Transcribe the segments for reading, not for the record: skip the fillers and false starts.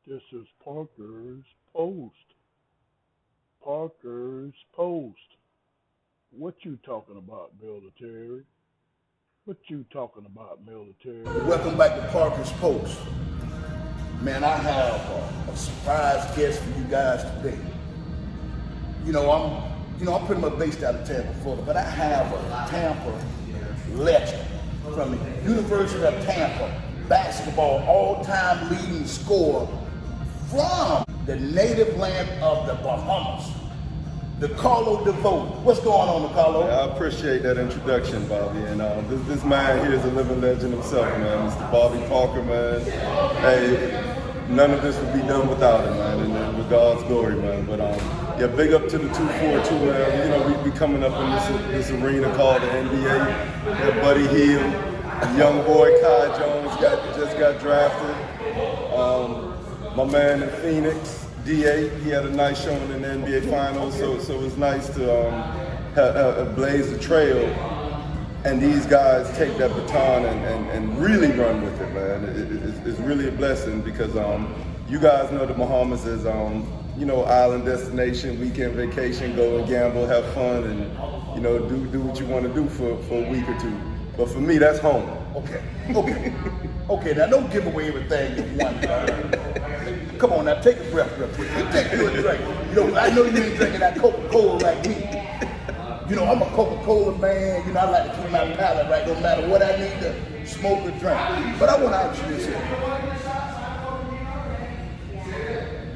This is Parker's Post. Parker's Post. What you talking about, military? What you talking about, military? Welcome back to Parker's Post. Man, I have a surprise guest for you guys today. I'm pretty much based out of Tampa, Florida, but I have a Tampa legend from the University of Tampa basketball all-time leading scorer from the native land of the Bahamas, DeCarlo DeVoe. What's going on, DeCarlo? I appreciate that introduction, Bobby. And this man here is a living legend himself, man. Mr. Bobby Parker, man. Hey, none of this would be done without him, man, and with God's glory, man. But yeah, big up to the 242, man. We coming up in this arena called the NBA. Yeah, Buddy Hield, young boy Kai Jones just got drafted. My man in Phoenix, DA, he had a nice showing in the NBA Finals, so it's nice to blaze the trail, and these guys take that baton and really run with it, man. It's really a blessing because you guys know the Bahamas is island destination, weekend vacation, go and gamble, have fun, and do what you want to do for a week or two. But for me, that's home. Okay. Now don't give away everything you want. Come on now, take a breath real quick. Take you a drink. I know you ain't drinking that Coca-Cola like me. I'm a Coca-Cola man. I like to keep my palate right, no matter what I need to smoke or drink. But I want to ask you this here.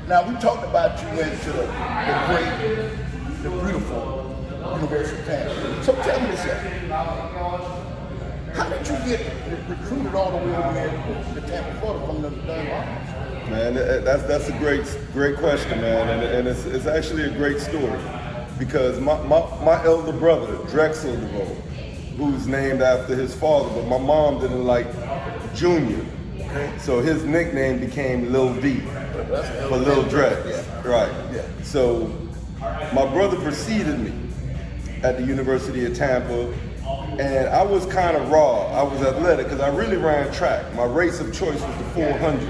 Now, we talked about you went to the great, the beautiful University of Tampa. So tell me this here. How did you get recruited all the way over here to Tampa, Florida from the Bahamas? Man, that's a great question, man, and it's actually a great story because my elder brother, Drexel DeVoe, who's named after his father, but my mom didn't like Junior, so his nickname became Lil D for Lil Drex, right? Yeah. So my brother preceded me at the University of Tampa. And I was kind of raw. I was athletic because I really ran track. My race of choice was the 400.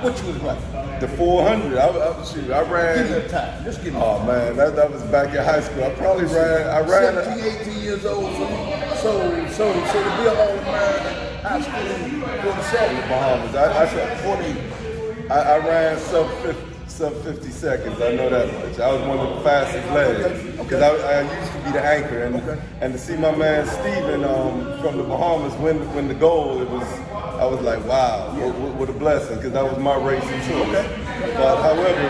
What you was running? The 400. I ran. Give me a time. Just give me. Oh man, that was back in high school. I ran. 17, 18 years old. So to be a All-American high school 47. The Bahamas. I ran sub 50 seconds. I know that much. I was one of the fastest legs because I used to be the anchor, and to see my man Steven from the Bahamas win the gold, I was like, wow, what a blessing, because that was my race of choice. But however,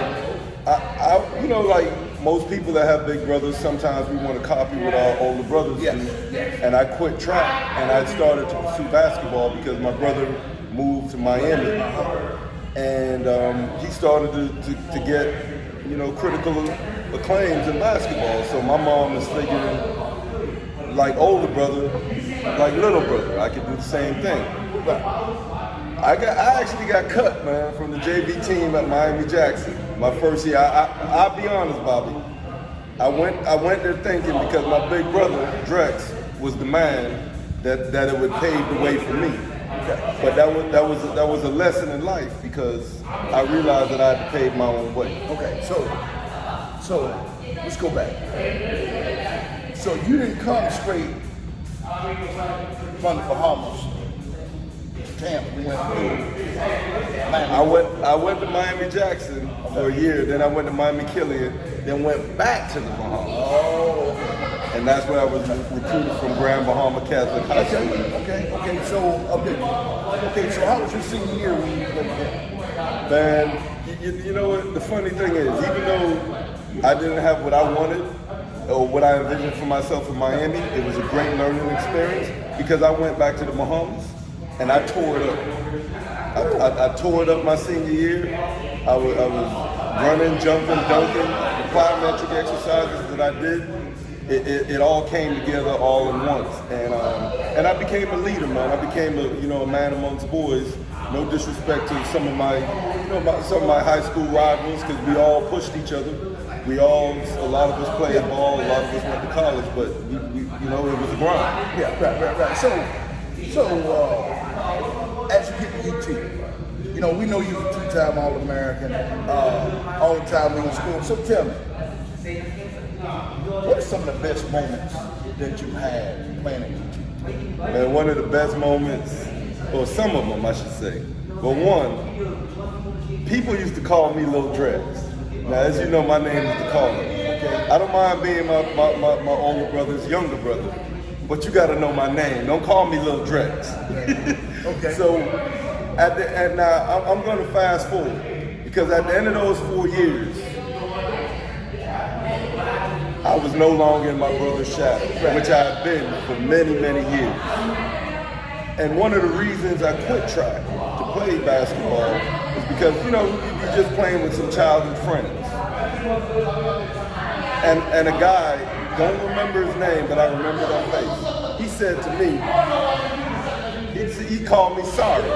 I like most people that have big brothers, sometimes we want to copy what our older brothers do. And I quit track and I started to pursue basketball because my brother moved to Miami. And he started to get, critical acclaims in basketball. So my mom is figuring, like older brother, like little brother, I could do the same thing. I actually got cut, man, from the JV team at Miami Jackson. My first year. I'll be honest, Bobby. I went there thinking because my big brother Drex was the man that it would pave the way for me. But that was a lesson in life because I realized that I had to pave my own way. Okay, so let's go back. So you didn't come straight from the Bahamas to Tampa. You went through Miami. I went to Miami Jackson for a year, then I went to Miami Killian, then went back to the Bahamas. Oh, and that's where I was recruited from Grand Bahama Catholic High School. Okay. So how was your senior year when you played there? Man, you know what? The funny thing is, even though I didn't have what I wanted or what I envisioned for myself in Miami, it was a great learning experience because I went back to the Bahamas and I tore it up. I tore it up my senior year. I was running, jumping, dunking, the plyometric exercises that I did. It all came together all at once, and I became a leader, man. I became a man amongst boys. No disrespect to some of my high school rivals, because we all pushed each other. A lot of us played ball, a lot of us went to college, but it was a grind. Yeah, right. So as you get to UT, You know, we know you were a two-time All-American, all the time we were in school. So tell me, what are some of the best moments that you had playing in the team? Man, one of the best moments, or some of them I should say, but one, people used to call me Lil Drex. Now, as you know, my name is the caller. Okay. I don't mind being my older brother's younger brother, but you got to know my name. Don't call me Lil Drex. Okay. So, now I'm going to fast forward, because at the end of those 4 years, I was no longer in my brother's shadow, which I had been for many, many years. And one of the reasons I quit track to play basketball is because, you know, you're just playing with some childhood friends. And a guy, don't remember his name, but I remember that face. He said to me, he called me sorry.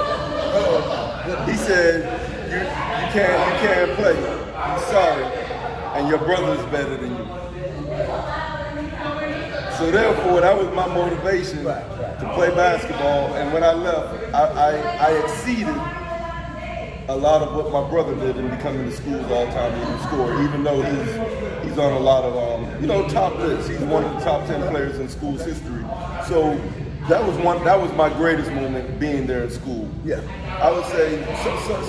He said, you can't play. I'm sorry. And your brother's better than you. So therefore, that was my motivation to play basketball. And when I left, I exceeded a lot of what my brother did in becoming the school's all-time leading scorer, even though he's on a lot of top lists. He's one of the top 10 players in school's history. So that was my greatest moment, being there in school. Yeah. I would say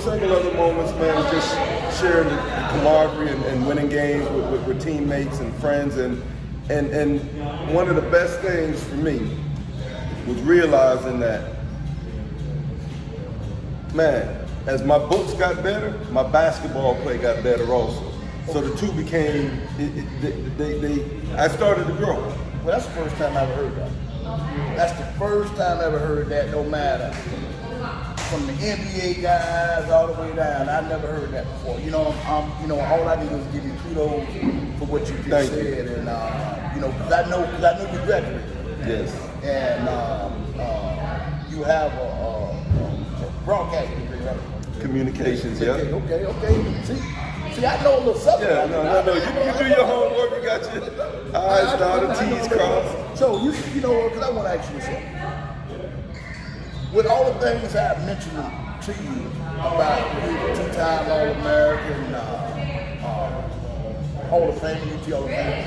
several other moments, man, just sharing the camaraderie and winning games with teammates and friends, and one of the best things for me was realizing that, man, as my books got better, my basketball play got better also. So the two became, I started to grow. Well, that's the first time I ever heard that. That's the first time I ever heard that, no matter. From the NBA guys all the way down, I never heard that before. You know, all I did was give you kudos for what you just said, and you know, because I know you graduated. Yes. And you have a broadcast degree, right? Communications, yeah. Okay. See, I know a little something. Yeah, no. You do your homework. You got your I's dotted, T's crossed. So you know, because I want to ask you something. With all the things I've mentioned to you about the two-time All-American, Hall of Fame, UT Hall of Fame,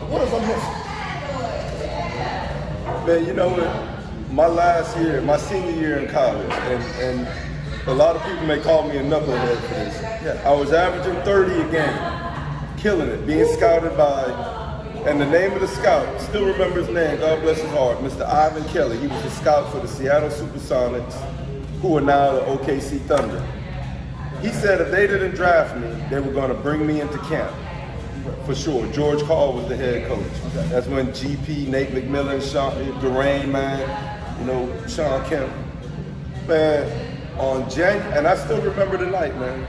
what is I missing? Man, you know what? My last year, my senior year in college, and a lot of people may call me a knucklehead for this. Yeah. I was averaging 30 a game, killing it, being scouted by. And the name of the scout, still remember his name, God bless his heart, Mr. Ivan Kelly. He was a scout for the Seattle Supersonics, who are now the OKC Thunder. He said if they didn't draft me, they were going to bring me into camp, for sure. George Hall was the head coach. Okay. That's when GP, Nate McMillan, Durain, man, you know, Sean Kemp. Man, and I still remember the night, man.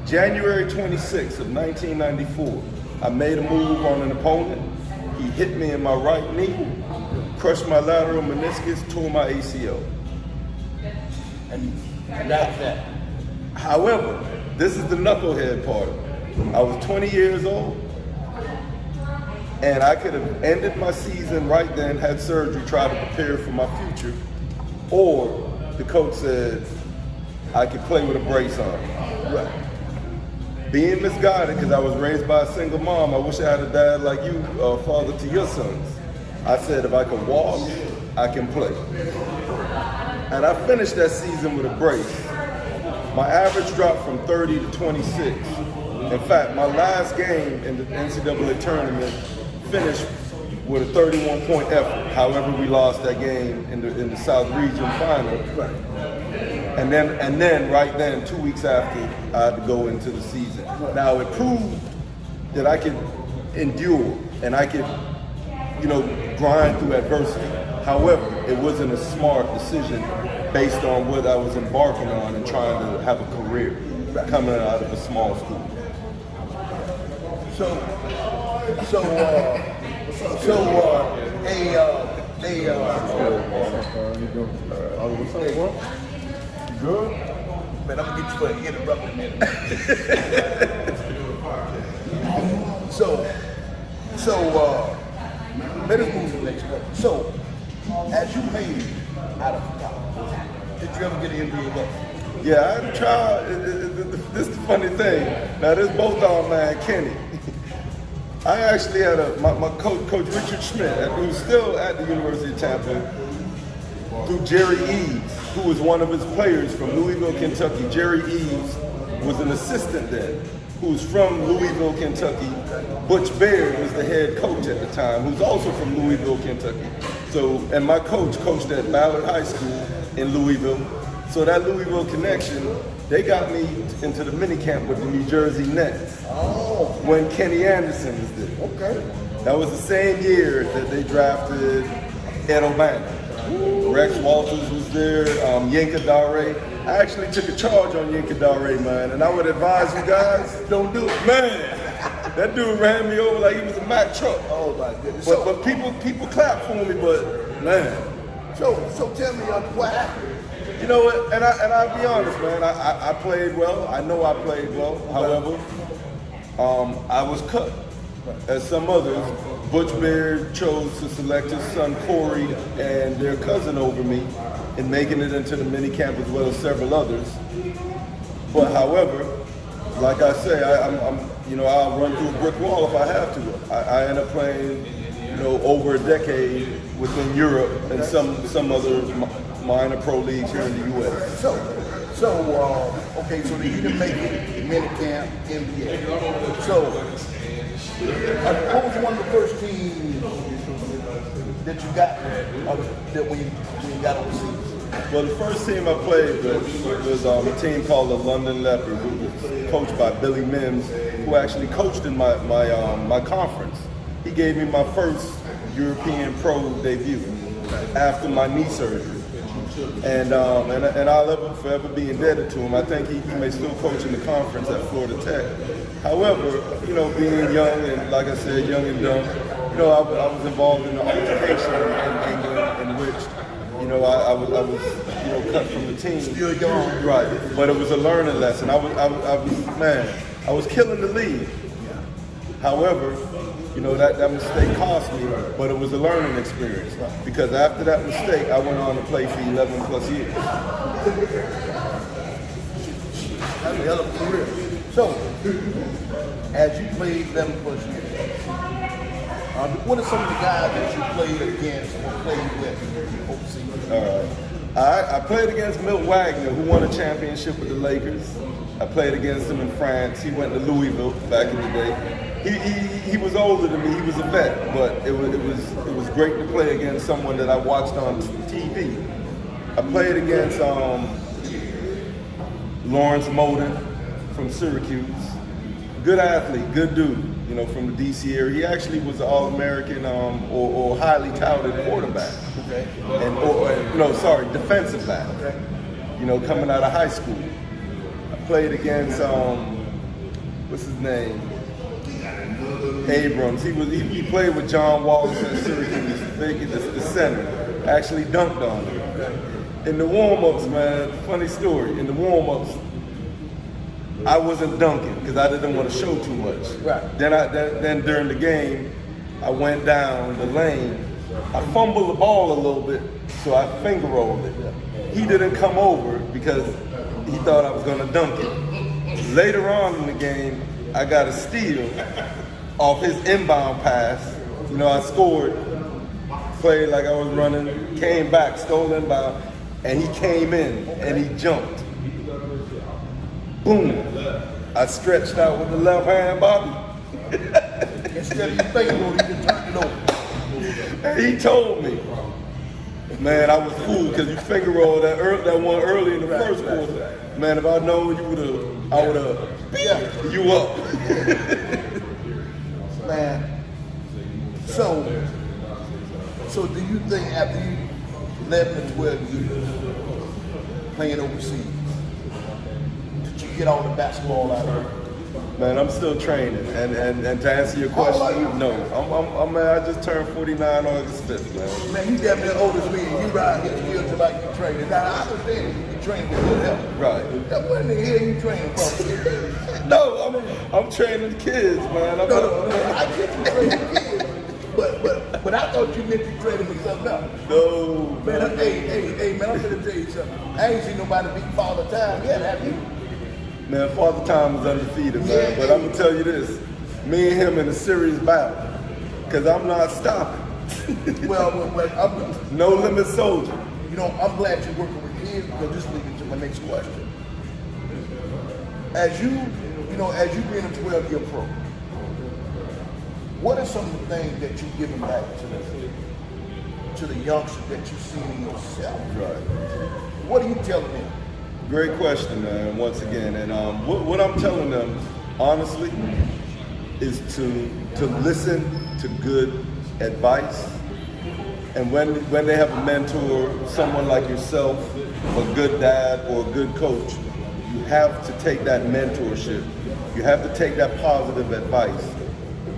January 26th of 1994. I made a move on an opponent. He hit me in my right knee, crushed my lateral meniscus, tore my ACL. And that's that. However, this is the knucklehead part. I was 20 years old, and I could have ended my season right then, had surgery, tried to prepare for my future, or the coach said I could play with a brace on. Right. Being misguided, because I was raised by a single mom, I wish I had a dad like you, father to your sons. I said if I could walk, I can play. And I finished that season with a brace. My average dropped from 30 to 26. In fact, my last game in the NCAA tournament finished with a 31-point effort. However, we lost that game in the South Region final. Right. And then right then, 2 weeks after, I had to go into the season. Now it proved that I could endure and I could, grind through adversity. However, it wasn't a smart decision based on what I was embarking on and trying to have a career coming out of a small school. Good? Man, I'm gonna get you an interrupted minute. Let us move to the next question. So, as you made it out of college, did you ever get an NBA look? Yeah, I had a trial. This is the funny thing. Now, this Bulldog man, Kenny. I actually had my coach Richard Schmidt, who's still at the University of Tampa, through Jerry Eves, who was one of his players from Louisville, Kentucky. Jerry Eves was an assistant then, who was from Louisville, Kentucky. Butch Baird was the head coach at the time, who's also from Louisville, Kentucky. So, and my coach coached at Ballard High School in Louisville. So that Louisville connection, they got me into the minicamp with the New Jersey Nets. Oh. When Kenny Anderson was there. Okay. That was the same year that they drafted Ed O'Bannon. Rex Walters was there, Yenka Dare. I actually took a charge on Yenka Dare, man, and I would advise you guys, don't do it. Man, that dude ran me over like he was a Mack truck. Oh my goodness. But people clap for me, but man. So tell me what happened? You know what, and I'll be honest, man, I played well. I know I played well. However, I was cut. As some others, Butch Baird chose to select his son Corey and their cousin over me in making it into the minicamp as well as several others. But however, like I say, I'll run through a brick wall if I have to. I end up playing, over a decade within Europe and some other minor pro leagues here in the U.S. So you didn't make it minicamp, NBA. So, what was one of the first teams that you got that when you got overseas? Well, the first team I played with was a team called the London Leopard, who was coached by Billy Mims, who actually coached in my conference. He gave me my first European pro debut after my knee surgery. And I'll forever be indebted to him. I think he may still coach in the conference at Florida Tech. However, being young and, like I said, young and dumb, I was involved in the altercation in England in which, I was cut from the team. Still young. Right, but it was a learning lesson. I was killing the league. However, that mistake cost me, but it was a learning experience. Because after that mistake, I went on to play for 11 plus years. That's a hell of a career. So, as you played 11 plus years, what are some of the guys that you played against or played with overseas? I played against Milt Wagner, who won a championship with the Lakers. I played against him in France. He went to Louisville back in the day. He was older than me. He was a vet, but it was great to play against someone that I watched on TV. I played against Lawrence Moden from Syracuse. Good athlete, good dude. From the DC area. He actually was an All-American or highly touted quarterback. Okay. Defensive back. Okay. Coming out of high school. I played against what's his name? Abrams. He played with John Wallace at Syracuse, the center. Actually dunked on him. In the warm-ups, man, funny story. In the warm-ups, I wasn't dunking because I didn't want to show too much. Right. Then during the game, I went down the lane. I fumbled the ball a little bit, so I finger rolled it. He didn't come over because he thought I was going to dunk it. Later on in the game, I got a steal off his inbound pass. I scored, played like I was running, came back, stole inbound, and he came in and he jumped. Boom. I stretched out with the left hand, Bobby. Instead of you thinking, you can turn it over. And he told me, man, I was fooled because you finger rolled that one early in the first quarter. Man, if I'd known I would have beat you up. Man, so do you think after you 11 to 12 years playing overseas, did you get all the basketball out of it? Man, I'm still training, and to answer your question, no. I just turned 49 August 5th, man. Man, you definitely older than me, and you ride here still till like you training. Now, I understand you training for good health. Right. Now, what in the hell you training for? No, I'm training kids, man. No, I get you training kids. But I thought you meant you traded for something else. No, Man, hey, man, I'm gonna tell you something. I ain't seen nobody beat Father Time yet, have you? man, Father Time is undefeated, man. Yeah, But I'm gonna tell you this: me and him in a serious battle, cause I'm not stopping. Well, I'm, No limit soldier. you know, I'm glad you're working with kids because this leads into my next question. As you being a 12-year pro, what are some of the things that you're giving back to the youngsters that you've seen in yourself? Right. What are you telling them? Great question, man. Once again, and what I'm telling them, honestly, is to listen to good advice. And when they have a mentor, someone like yourself, a good dad or a good coach, you have to take that mentorship. You have to take that positive advice.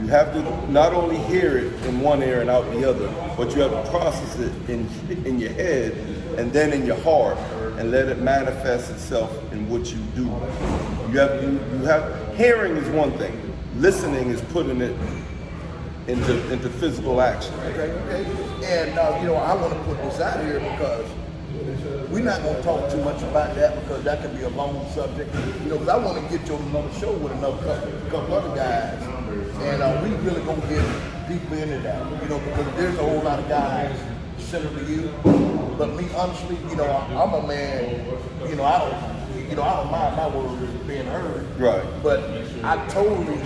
You have to not only hear it in one ear and out the other, but you have to process it in your head and then in your heart and let it manifest itself in what you do. You have hearing is one thing. Listening is putting it into physical action. Okay. And I want to put this out here because we're not going to talk too much about that because that could be a long subject. Because I want to get you on another show with another couple other guys, and we really going to get deeper into that. Because there's a whole lot of guys similar to you. But me, honestly, I'm a man. I don't mind my words being heard. Right. But I totally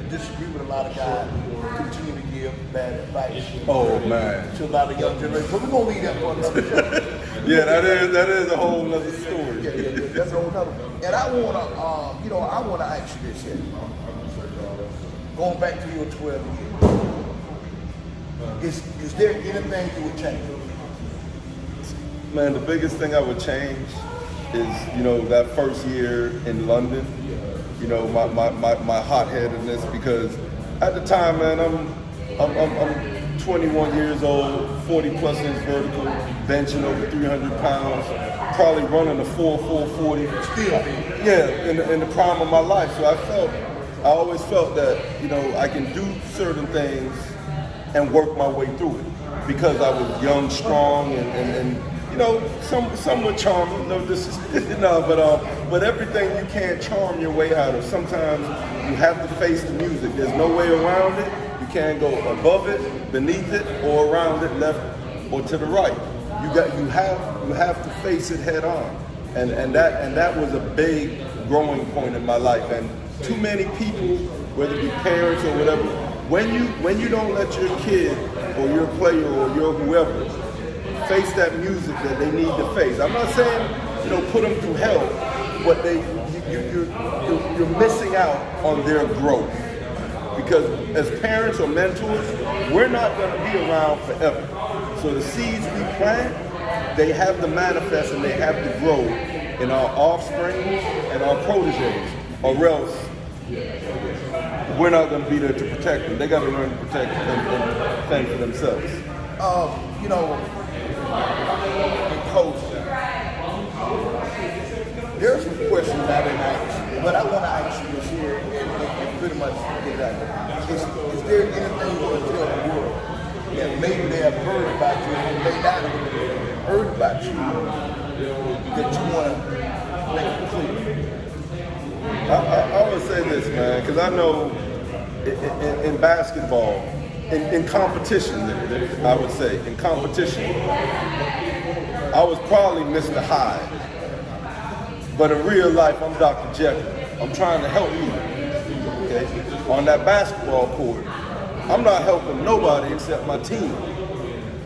disagree with a lot of guys who continue to give bad advice. Oh man. To a lot of young generation. But we're gonna leave that for another show. Yeah, that is a whole other story. Yeah, that's a whole other one. And I wanna ask you this here. Going back to your 12 years, is there anything you would change? Man, the biggest thing I would change is, that first year in London, my hot-headedness, because at the time, man, I'm 21 years old, 40 plus inch vertical, benching over 300 pounds, probably running a 4.40. Still, yeah, in the prime of my life. So I always felt that, I can do certain things and work my way through it because I was young, strong, and somewhat charming. But everything you can't charm your way out of. Sometimes you have to face the music. There's no way around it. You can't go above it, beneath it, or around it, left or to the right. You have to face it head on, and that was a big growing point in my life. And too many people, whether it be parents or whatever, when you don't let your kid or your player or your whoever face that music that they need to face. I'm not saying, put them through hell, but you're missing out on their growth. Because as parents or mentors, we're not going to be around forever. So the seeds we plant, they have to manifest and they have to grow in our offspring and our proteges, or else we're not going to be there to protect them. They got to learn to protect and fend for themselves. In coaching, there are some questions I didn't ask, but I want to ask you this here and pretty much get it out. Is there anything you want to tell the world that maybe they have heard about you and may not have heard about you that you want to make it clear? I would say this, man, because I know in basketball, in competition, I would say, in competition, I was probably Mr. Hyde. But in real life, I'm Dr. Jekyll. I'm trying to help you, okay? On that basketball court, I'm not helping nobody except my team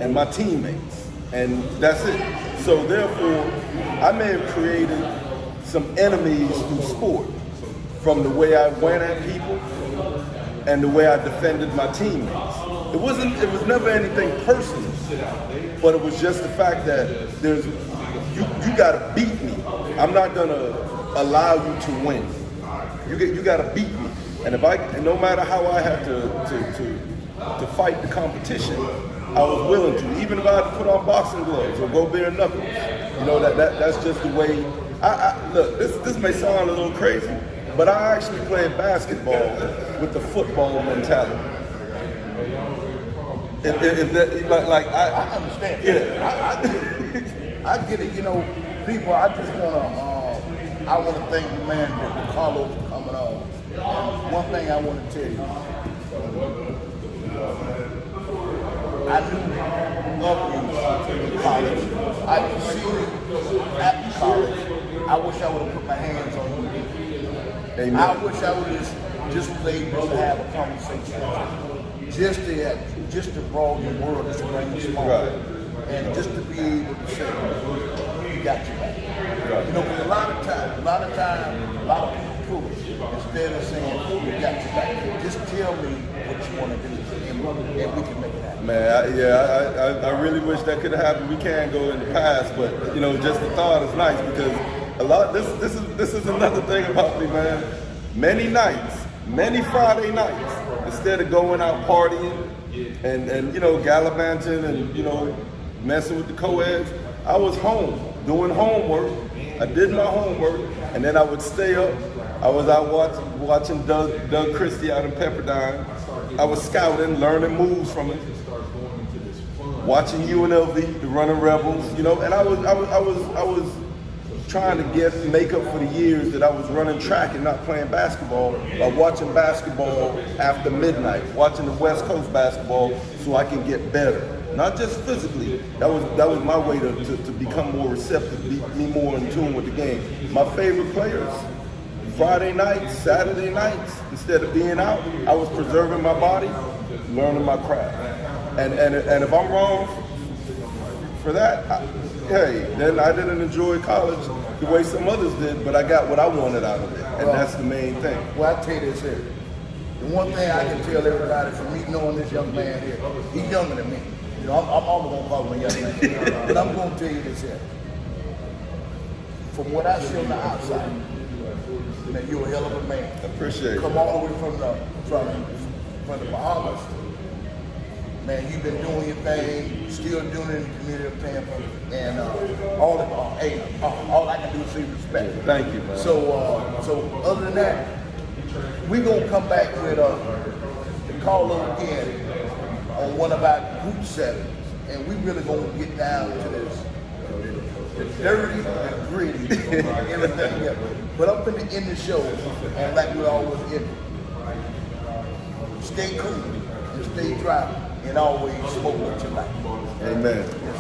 and my teammates. And that's it. So therefore, I may have created some enemies through sport from the way I went at people and the way I defended my teammates. It was never anything personal, but it was just the fact that you gotta beat me. I'm not gonna allow you to win. You gotta beat me. And no matter how I had to fight the competition, I was willing to. Even if I had to put on boxing gloves or go bare knuckles. That's just the way. Look, this may sound a little crazy, but I actually played basketball with the football mentality. If that, like I understand. Yeah. I get it. You know, people. I just want to thank the man that Carlos for coming on. And one thing I want to tell you, I knew of you in college. I can see you after college. I wish I would have put my hands on you. Amen. I wish I would have just was able to have a conversation, just to broaden your world, just to bring you small, Right. and just to be able to say, "We got you back." Right. You know, because a lot of people prove it. Instead of saying, "We got you back," just tell me what you want to do, and we can make it happen. Man, I really wish that could have happened. We can go in the past, but you know, just the thought is nice because this is another thing about me, man. Many nights, many Friday nights, instead of going out partying and you know gallivanting and you know messing with the co-eds, I was home doing homework. I did my homework, and then I would stay up. I was out watching Doug Christie out in Pepperdine. I was scouting, learning moves from him. Watching UNLV, the Running Rebels, you know, and I was trying to make up for the years that I was running track and not playing basketball by watching basketball after midnight, watching the West Coast basketball so I can get better. Not just physically. That was my way to become more receptive, be more in tune with the game. My favorite players, Friday nights, Saturday nights, instead of being out, I was preserving my body, learning my craft. And if I'm wrong for that, hey, then I didn't enjoy college the way some others did, but I got what I wanted out of it, and that's the main thing. Well, I tell you this here. The one thing I can tell everybody from me knowing this young man here, he's younger than me. You know, I'm always gonna call him a young man, but I'm gonna tell you this here. From what I see on the outside, man, you're a hell of a man. I appreciate it. Come all the way from the Bahamas. Man, you've been doing your thing, still doing it in the community of Tampa, and all I can do is say respect. Thank you, man. So other than that, we're gonna come back with the call up again on one of our group settings, and we really gonna get down to this, the dirty, the gritty, everything else. But I'm gonna end the show, and like we always end, stay cool and stay dry. And always smoke what you like. Amen. Yes.